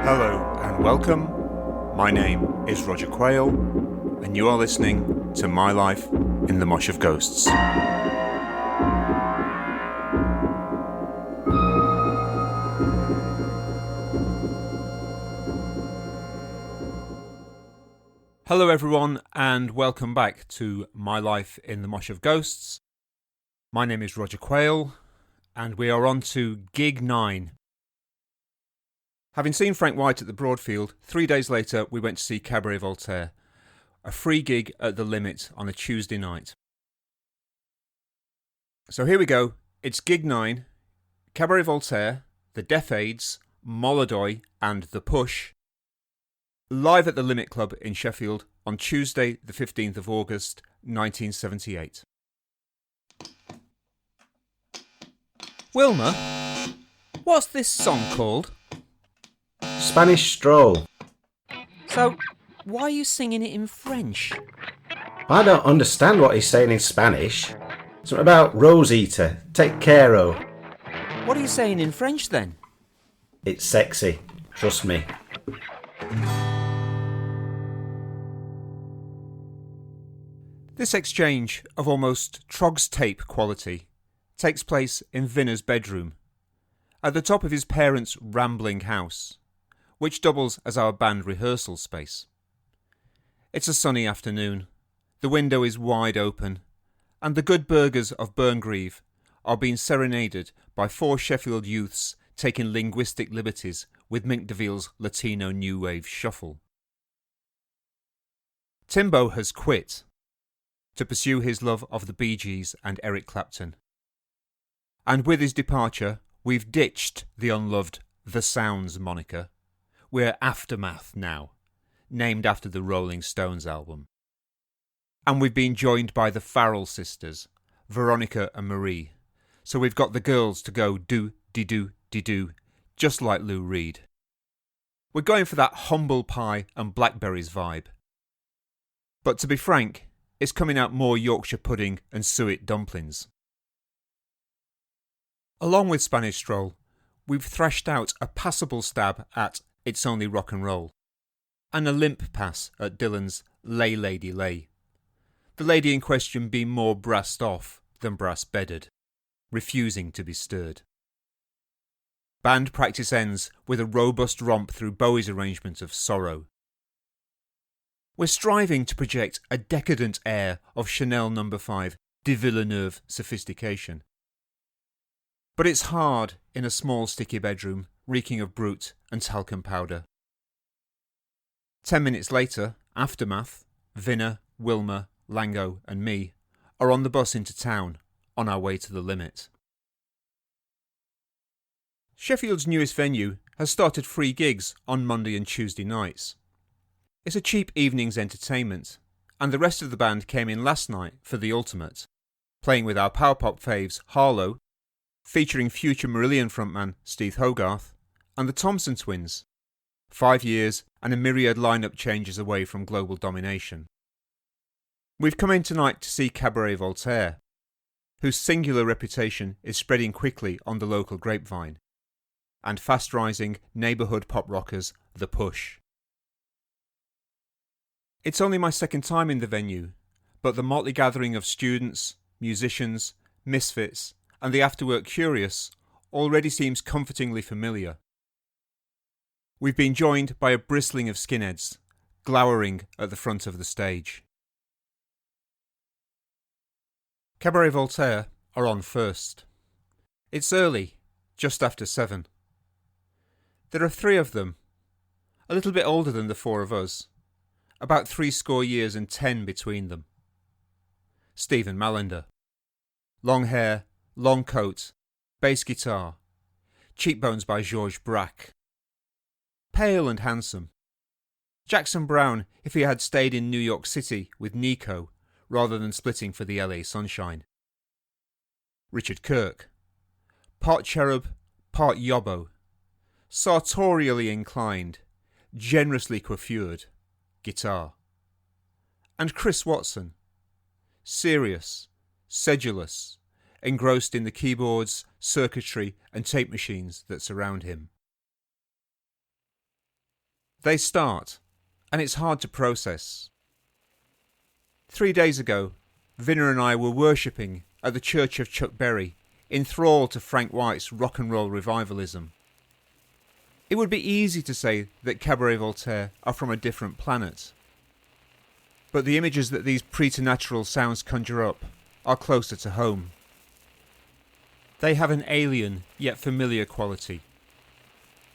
Hello and welcome. My name is Roger Quayle, and you are listening to My Life in the Mosh of Ghosts. Hello everyone, and welcome back to My Life in the Mosh of Ghosts. My name is Roger Quayle, and we are on to Gig 9. Having seen Frank White at the Broadfield, 3 days later we went to see Cabaret Voltaire, a free gig at the Limit on a Tuesday night. So here we go, it's Gig 9, Cabaret Voltaire, the Deaf Aids, Molodoy and The Push, live at the Limit Club in Sheffield on Tuesday the 15th of August 1978. Wilma, what's this song called? Spanish Stroll. So, why are you singing it in French? I don't understand what he's saying in Spanish. Something about Rose Eater, take care o. What are you saying in French then? It's sexy, trust me. This exchange of almost Trog's tape quality takes place in Vinner's bedroom, at the top of his parents' rambling house, which doubles as our band rehearsal space. It's a sunny afternoon, the window is wide open, and the good burghers of Burngreave are being serenaded by 4 Sheffield youths taking linguistic liberties with Mink DeVille's Latino New Wave shuffle. Timbo has quit to pursue his love of the Bee Gees and Eric Clapton. And with his departure, we've ditched the unloved The Sounds moniker. We're Aftermath now, named after the Rolling Stones album. And we've been joined by the Farrell sisters, Veronica and Marie. So we've got the girls to go do-de-do-de-do, just like Lou Reed. We're going for that humble pie and blackberries vibe. But to be frank, it's coming out more Yorkshire pudding and suet dumplings. Along with Spanish Stroll, we've thrashed out a passable stab at It's Only Rock and Roll, and a limp pass at Dylan's Lay Lady Lay, the lady in question being more brassed off than brass-bedded, refusing to be stirred. Band practice ends with a robust romp through Bowie's arrangement of Sorrow. We're striving to project a decadent air of Chanel No. 5 de Villeneuve sophistication. But it's hard in a small sticky bedroom reeking of Brut and talcum powder. 10 minutes later, Aftermath, Vinner, Wilma, Lango and me are on the bus into town on our way to the Limit. Sheffield's newest venue has started free gigs on Monday and Tuesday nights. It's a cheap evening's entertainment, and the rest of the band came in last night for the ultimate, playing with our power pop faves Harlow, featuring future Marillion frontman Steve Hogarth, and the Thompson Twins, 5 years and a myriad lineup changes away from global domination. We've come in tonight to see Cabaret Voltaire, whose singular reputation is spreading quickly on the local grapevine, and fast-rising neighbourhood pop rockers The Push. It's only my second time in the venue, but the motley gathering of students, musicians, misfits, and the afterwork curious already seems comfortingly familiar. We've been joined by a bristling of skinheads, glowering at the front of the stage. Cabaret Voltaire are on first. It's early, just after 7. There are 3 of them, a little bit older than the 4 of us, about 70 years and 10 between them. Stephen Mallender. Long hair, long coat, bass guitar, cheekbones by Georges Braque. Pale and handsome. Jackson Browne if he had stayed in New York City with Nico rather than splitting for the LA sunshine. Richard Kirk. Part cherub, part yobbo. Sartorially inclined, generously coiffured, guitar. And Chris Watson. Serious, sedulous, engrossed in the keyboards, circuitry and tape machines that surround him. They start, and it's hard to process. 3 days ago, Vinner and I were worshipping at the Church of Chuck Berry, enthralled to Frank White's rock and roll revivalism. It would be easy to say that Cabaret Voltaire are from a different planet. But the images that these preternatural sounds conjure up are closer to home. They have an alien yet familiar quality.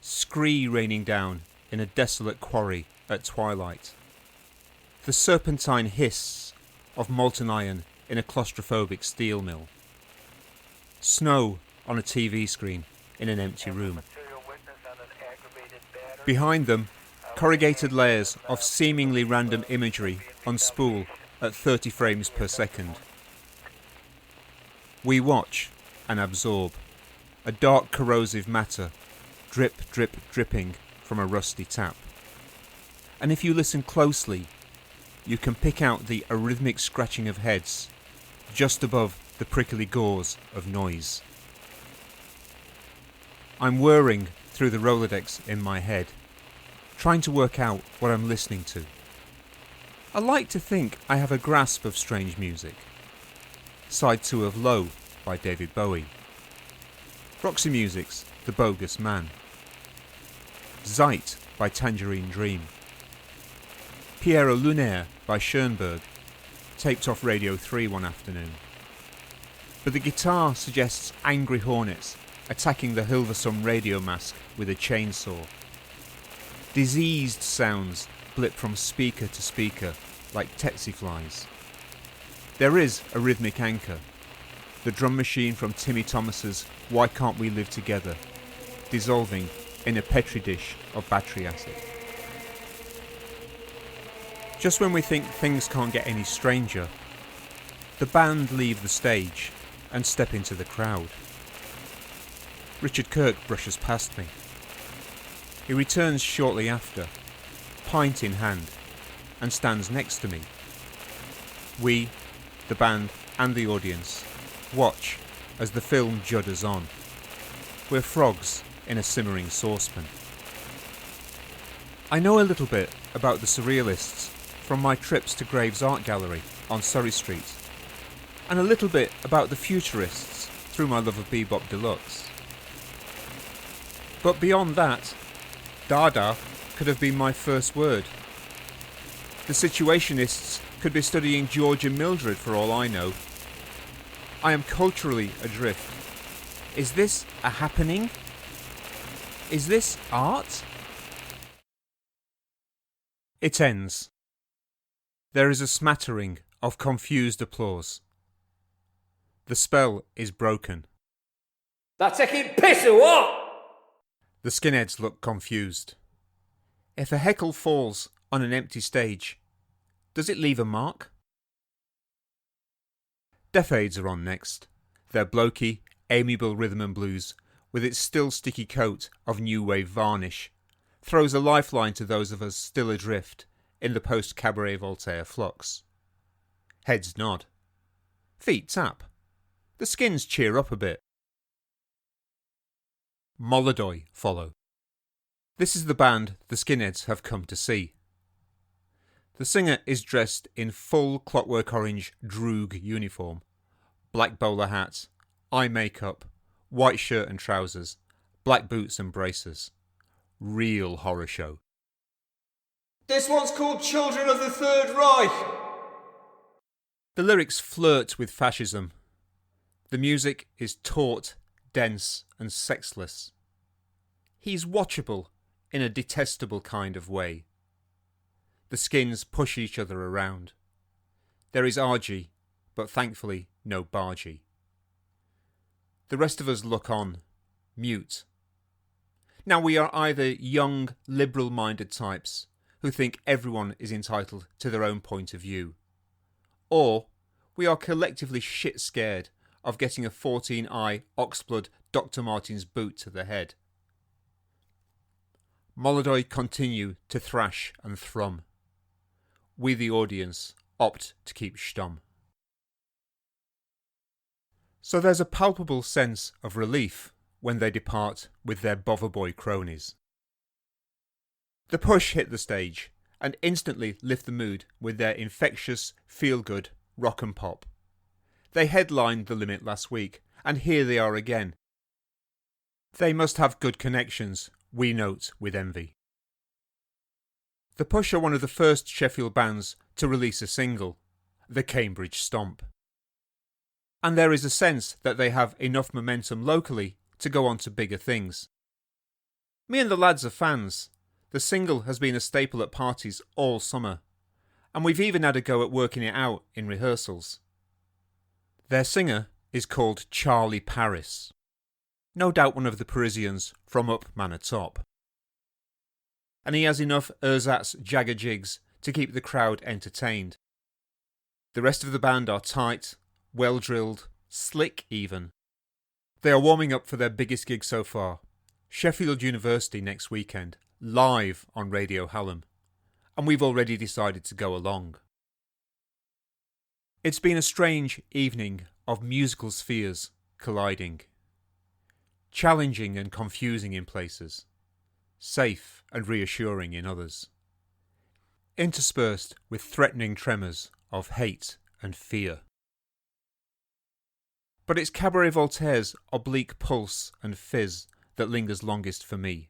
Scree raining down in a desolate quarry at twilight. The serpentine hiss of molten iron in a claustrophobic steel mill. Snow on a TV screen in an empty room. Behind them, corrugated layers of seemingly random imagery on spool at 30 frames per second. We watch and absorb a dark corrosive matter, drip, drip, dripping from a rusty tap. And if you listen closely, you can pick out the arrhythmic scratching of heads just above the prickly gauze of noise. I'm whirring through the Rolodex in my head, trying to work out what I'm listening to. I like to think I have a grasp of strange music. Side 2 of Low by David Bowie. Roxy Music's The Bogus Man. Zeit by Tangerine Dream. Piero Lunaire by Schoenberg, taped off Radio 3 one afternoon. But the guitar suggests angry hornets attacking the Hilversum radio mask with a chainsaw. Diseased sounds blip from speaker to speaker like tsetse flies. There is a rhythmic anchor, the drum machine from Timmy Thomas's Why Can't We Live Together, dissolving in a petri dish of battery acid. Just when we think things can't get any stranger, the band leave the stage and step into the crowd. Richard Kirk brushes past me. He returns shortly after, pint in hand, and stands next to me. We, the band and the audience, watch as the film judders on. We're frogs in a simmering saucepan. I know a little bit about the Surrealists from my trips to Graves Art Gallery on Surrey Street, and a little bit about the Futurists through my love of Bebop Deluxe. But beyond that, Dada could have been my first word. The Situationists could be studying George and Mildred for all I know. I am culturally adrift. Is this a happening? Is this art? It ends. There is a smattering of confused applause. The spell is broken. They're taking piss or what? The skinheads look confused. If a heckle falls on an empty stage, does it leave a mark? Deaf Aids are on next. Their blokey, amiable rhythm and blues, with its still sticky coat of new wave varnish, throws a lifeline to those of us still adrift in the post-Cabaret Voltaire flux. Heads nod. Feet tap. The skins cheer up a bit. Molodoy follow. This is the band the skinheads have come to see. The singer is dressed in full clockwork orange droog uniform, black bowler hat, eye makeup, white shirt and trousers, black boots and braces. Real horror show. This one's called Children of the Third Reich. The lyrics flirt with fascism. The music is taut, dense and sexless. He's watchable in a detestable kind of way. The skins push each other around. There is Argy, but thankfully no Bargy. The rest of us look on, mute. Now we are either young, liberal-minded types who think everyone is entitled to their own point of view, or we are collectively shit-scared of getting a 14-eye oxblood Dr. Martin's boot to the head. Molodoy continue to thrash and thrum. We, the audience, opt to keep stum. So there's a palpable sense of relief when they depart with their Boverboy cronies. The Push hit the stage and instantly lift the mood with their infectious, feel-good rock and pop. They headlined The Limit last week, and here they are again. They must have good connections, we note with envy. The Push are one of the first Sheffield bands to release a single, The Cambridge Stomp. And there is a sense that they have enough momentum locally to go on to bigger things. Me and the lads are fans. The single has been a staple at parties all summer, and we've even had a go at working it out in rehearsals. Their singer is called Charlie Paris, no doubt one of the Parisians from up Manor Top. And he has enough ersatz jagger jigs to keep the crowd entertained. The rest of the band are tight, well-drilled, slick even. They are warming up for their biggest gig so far, Sheffield University next weekend, live on Radio Hallam, and we've already decided to go along. It's been a strange evening of musical spheres colliding. Challenging and confusing in places, safe and reassuring in others. Interspersed with threatening tremors of hate and fear. But it's Cabaret Voltaire's oblique pulse and fizz that lingers longest for me.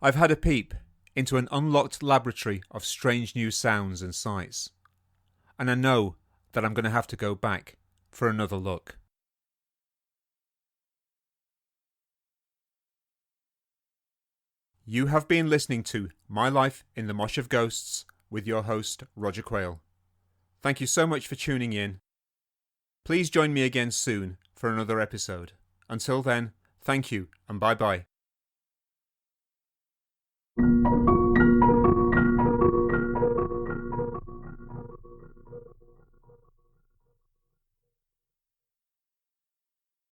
I've had a peep into an unlocked laboratory of strange new sounds and sights, and I know that I'm going to have to go back for another look. You have been listening to My Life in the Mosh of Ghosts with your host, Roger Quayle. Thank you so much for tuning in. Please join me again soon for another episode. Until then, thank you and bye-bye.